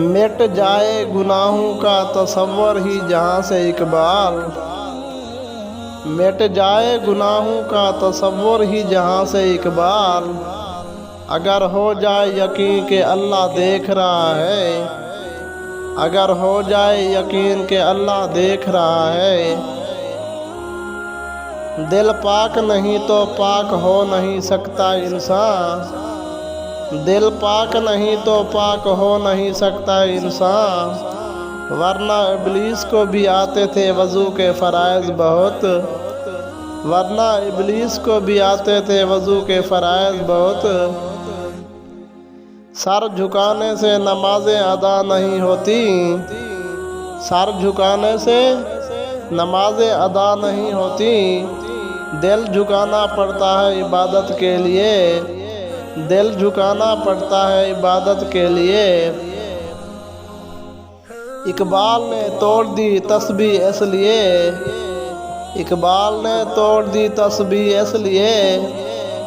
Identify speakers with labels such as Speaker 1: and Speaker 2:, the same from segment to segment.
Speaker 1: मिट जाए गुनाहों का तसव्वुर ही जहाँ से इकबाल। मिट जाए गुनाहों का तसव्वुर ही जहाँ से इकबाल। अगर हो जाए यकीन कि अल्लाह देख रहा है, अगर हो जाए यकीन कि अल्लाह देख रहा है। दिल पाक नहीं तो पाक हो नहीं सकता इंसान, दिल पाक नहीं तो पाक हो नहीं सकता इंसान। वरना इब्लीस को भी आते थे वज़ू के फ़राइज़ बहुत, वरना इब्लीस को भी आते थे वज़ू के फ़राइज़ बहुत। सर झुकाने से नमाज़ें अदा नहीं होती, सर झुकाने से नमाज़ें अदा नहीं होती। दिल झुकाना पड़ता है इबादत के लिए, दिल झुकाना पड़ता है इबादत के लिए। इकबाल ने तोड़ दी तस्बीह इसलिए, इकबाल ने तोड़ दी तस्बीह इसलिए।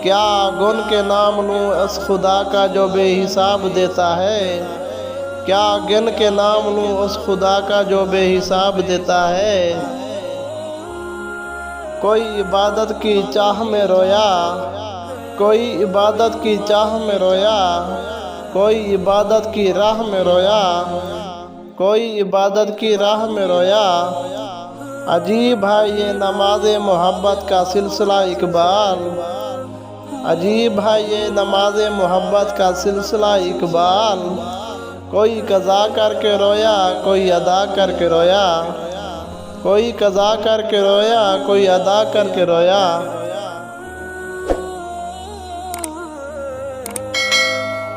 Speaker 1: क्या गुन के नाम लूँ उस खुदा का जो बेहिसाब देता है, क्या गिन के नाम लूँ उस खुदा का जो बेहिसाब देता है। कोई इबादत की चाह में रोया, कोई इबादत की चाह में रोया, कोई इबादत की राह में रोया, कोई इबादत की राह में रोया। अजीब है ये नमाज़ मोहब्बत का सिलसिला इकबाल, अजीब है ये नमाज़ मोहब्बत का सिलसिला इकबाल। कोई कज़ा करके रोया, कोई अदा करके रोया, कोई कज़ा करके रोया, कोई अदा करके रोया।